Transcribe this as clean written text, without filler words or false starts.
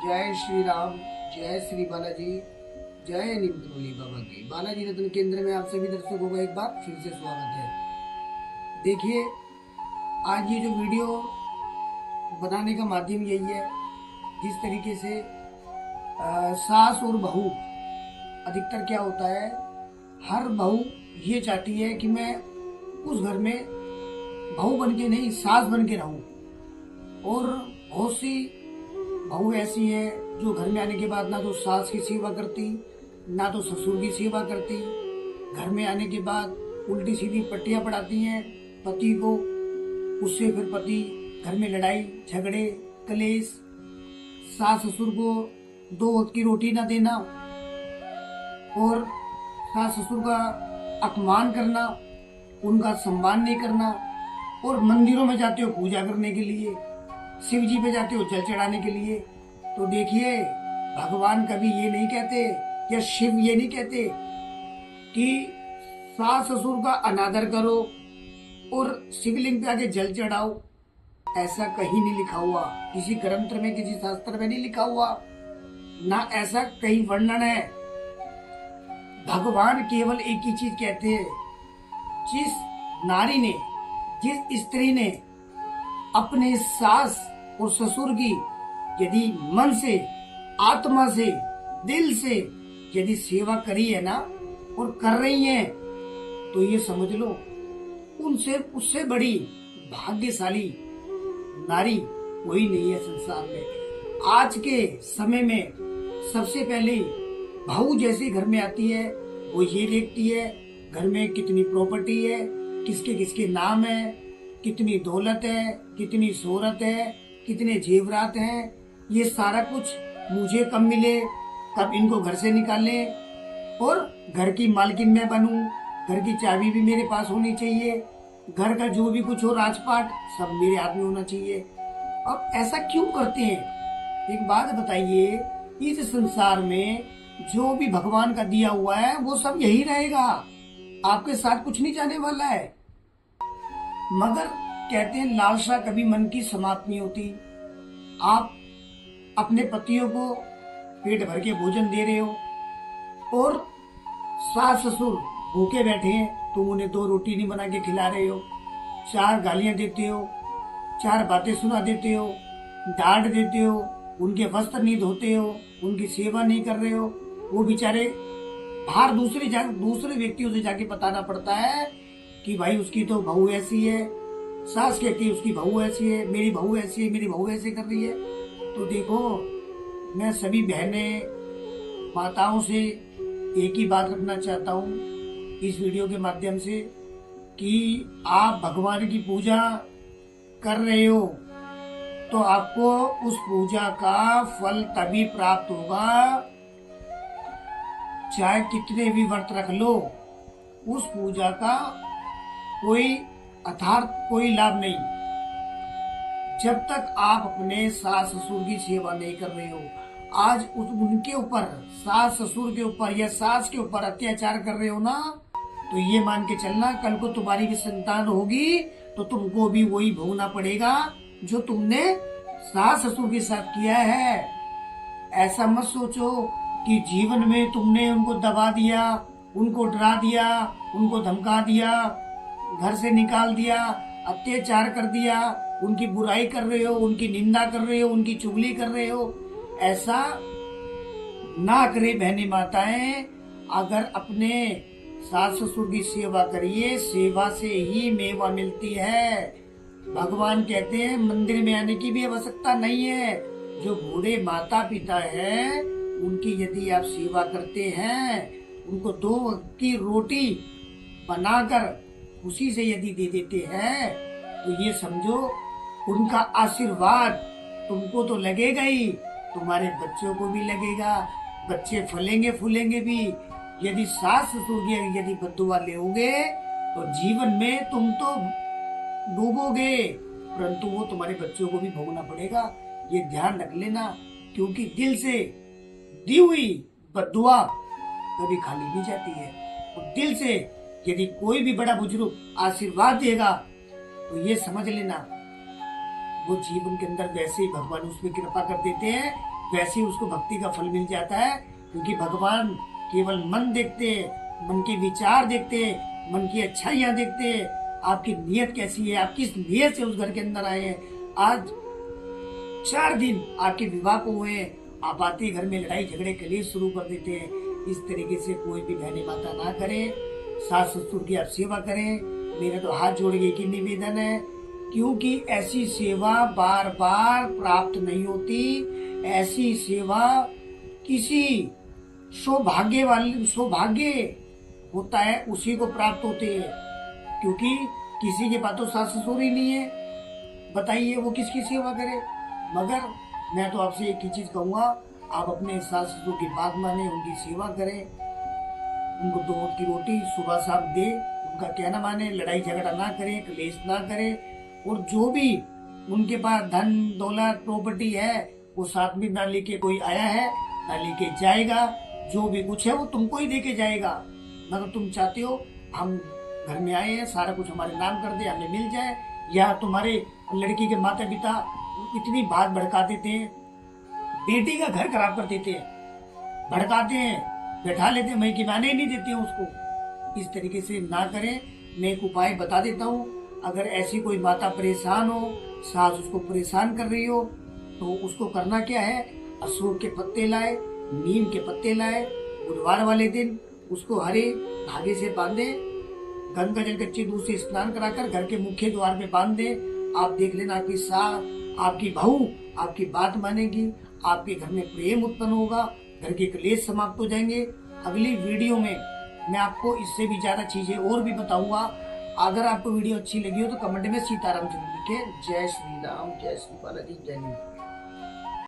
जय श्री राम, जय श्री बालाजी, जय नीमकरोली बाबा की। बालाजी रत्न केंद्र में आप सभी दर्शकों का एक बार फिर से स्वागत है। देखिए, आज ये जो वीडियो बनाने का माध्यम यही है, जिस तरीके से सास और बहू, अधिकतर क्या होता है, हर बहू ये चाहती है कि मैं उस घर में बहू बन के नहीं, सास बन के रहूं। और बहुत सी बहू ऐसी है जो घर में आने के बाद ना तो सास की सेवा करती, ना तो ससुर की सेवा करती। घर में आने के बाद उल्टी सीधी पट्टियां पढ़ाती हैं पति को। उससे फिर पति घर में लड़ाई झगड़े कलेश, सास ससुर को दो वक्त की रोटी ना देना और सास ससुर का अपमान करना, उनका सम्मान नहीं करना। और मंदिरों में जाते हो पूजा करने के लिए, शिव जी पे जाते हो जल चढ़ाने के लिए। तो देखिए, भगवान कभी ये नहीं कहते या शिव ये नहीं कहते कि सास ससुर का अनादर करो और शिवलिंग पे आके जल चढ़ाओ। ऐसा कहीं नहीं लिखा हुआ, किसी ग्रंथ में, किसी शास्त्र में नहीं लिखा हुआ, ना ऐसा कहीं वर्णन है। भगवान केवल एक ही चीज कहते हैं, जिस नारी ने, जिस स्त्री ने अपने सास और ससुर की यदि मन से, आत्मा से, दिल से यदि सेवा करी है ना और कर रही है, तो ये समझ लो उनसे, उससे बड़ी भाग्यशाली नारी कोई नहीं है संसार में। आज के समय में सबसे पहले बहू जैसे घर में आती है, वो ये देखती है घर में कितनी प्रॉपर्टी है, किसके किसके नाम है, कितनी दौलत है, कितनी शोहरत है, कितने जेवरात हैं। ये सारा कुछ मुझे कब मिले, कब इनको घर से निकाले और घर की मालकिन मैं बनूं। घर की चाबी भी मेरे पास होनी चाहिए, घर का जो भी कुछ हो राजपाट सब मेरे हाथ में होना चाहिए। अब ऐसा क्यों करते हैं? एक बात बताइए, इस संसार में जो भी भगवान का दिया हुआ है वो सब यही रहेगा, आपके साथ कुछ नहीं जाने वाला है। मगर कहते हैं लालसा कभी मन की समाप्त नहीं होती। आप अपने पतियों को पेट भर के भोजन दे रहे हो और सास ससुर भूखे बैठे हैं, तुम उन्हें दो रोटी नहीं बना के खिला रहे हो, चार गालियां देते हो, चार बातें सुना देते हो, डांट देते हो, उनके वस्त्र नहीं धोते हो, उनकी सेवा नहीं कर रहे हो। वो बेचारे बाहर दूसरे व्यक्तियों से जाके बताना पड़ता है कि भाई उसकी तो बहू ऐसी है, सास कहती है उसकी बहू ऐसी है, मेरी बहू ऐसी है, मेरी बहू ऐसे कर रही है। तो देखो, मैं सभी बहनें माताओं से एक ही बात रखना चाहता हूँ इस वीडियो के माध्यम से कि आप भगवान की पूजा कर रहे हो तो आपको उस पूजा का फल तभी प्राप्त होगा, चाहे कितने भी व्रत रख लो, उस पूजा का कोई अर्थात कोई लाभ नहीं जब तक आप अपने सास ससुर की सेवा नहीं कर रहे हो। आज उनके ऊपर, सास ससुर के ऊपर या सास के ऊपर अत्याचार कर रहे हो ना, तो ये मान के चलना कल को तुम्हारी भी संतान होगी तो तुमको भी वही भोगना पड़ेगा जो तुमने सास ससुर के साथ किया है। ऐसा मत सोचो कि जीवन में तुमने उनको दबा दिया, उनको डरा दिया, उनको धमका दिया, घर से निकाल दिया, अत्याचार कर दिया, उनकी बुराई कर रहे हो, उनकी निंदा कर रहे हो, उनकी चुगली कर रहे हो। ऐसा ना करे बहने माताएं। अगर अपने सास ससुर की सेवा करिए, सेवा से ही मेवा मिलती है। भगवान कहते हैं मंदिर में आने की भी आवश्यकता नहीं है। जो बूढ़े माता पिता हैं उनकी यदि आप सेवा करते हैं, उनको दो वक्त की रोटी बनाकर खुशी से यदि दे देते हैं, तो ये समझो उनका आशीर्वाद तुमको तो लगेगा ही, तुम्हारे बच्चों को भी लगेगा। बच्चे फलेंगे फूलेंगे भी। यदि सास ससुर की यदि बद्दुआ लेओगे तो जीवन में तुम तो डूबोगे, परंतु वो तुम्हारे बच्चों को भी भोगना पड़ेगा। ये ध्यान रख लेना, क्योंकि दिल से दी हुई बद्दुआ कभी खाली नहीं जाती है। और दिल से यदि कोई भी बड़ा बुजुर्ग आशीर्वाद देगा तो ये समझ लेना वो जीवन के अंदर वैसे ही भगवान उसमें कृपा कर देते हैं वैसे उसको भक्ति का फल मिल जाता है, क्योंकि भगवान केवल मन देखते, मन के विचार देखते, मन की अच्छाइयां देखते, आपकी नीयत कैसी है, आप किस नीयत से उस घर के अंदर आए हैं। आज 4 दिन आपके विवाह को हुए, आप आते घर में लड़ाई झगड़े कलेश शुरू कर देते हैं। इस तरीके से कोई भी बहने माता ना करे। सास ससुर की आप सेवा करें, मेरे तो हाथ जोड़ के की निवेदन है, क्योंकि ऐसी सेवा बार बार प्राप्त नहीं होती। ऐसी सेवा किसी सौभाग्य होता है उसी को प्राप्त होती है, क्योंकि किसी के पास तो सास ससुर ही नहीं है, बताइए वो किसकी सेवा करे। मगर मैं तो आपसे एक ही चीज कहूंगा, आप अपने सास ससुर की बात माने, उनकी सेवा करें, उनको 2 वक्त की रोटी सुबह शाम दे, उनका कहना माने, लड़ाई झगड़ा ना करें, क्लेश ना करें। और जो भी उनके पास धन दौलत प्रॉपर्टी है वो साथ में ना लेके कोई आया है ना लेके जाएगा। जो भी कुछ है वो तुमको ही देके जाएगा। मगर तुम चाहते हो हम घर में आए हैं, सारा कुछ हमारे नाम कर दे, हमें मिल जाए, या तुम्हारे लड़की के माता पिता इतनी बात भड़का देते हैं, बेटी का घर खराब कर देते हैं, भड़काते हैं, बैठा लेते हैं, मैं किराने नहीं देते हैं उसको। इस तरीके से ना करें। मैं एक उपाय बता देता हूँ। अगर ऐसी कोई माता परेशान हो, सास उसको परेशान कर रही हो, तो उसको करना क्या है, अशोक के पत्ते लाए, नीम के पत्ते लाए, बुधवार वाले दिन उसको हरे धागे से बांधे, गंगा जल कच्चे दूध से स्नान कराकर घर के मुख्य द्वार पे बांध दे। आप देख लेना आपकी सास, आपकी बहू आपकी बात मानेगी, आपके घर में प्रेम उत्पन्न होगा, घर के क्लेश समाप्त हो जाएंगे। अगली वीडियो में मैं आपको इससे भी ज्यादा चीजें और भी बताऊंगा। अगर आपको वीडियो अच्छी लगी हो तो कमेंट में सीताराम जरूर लिखें। जय श्री राम, जय श्री बालाजी, जय हिंद।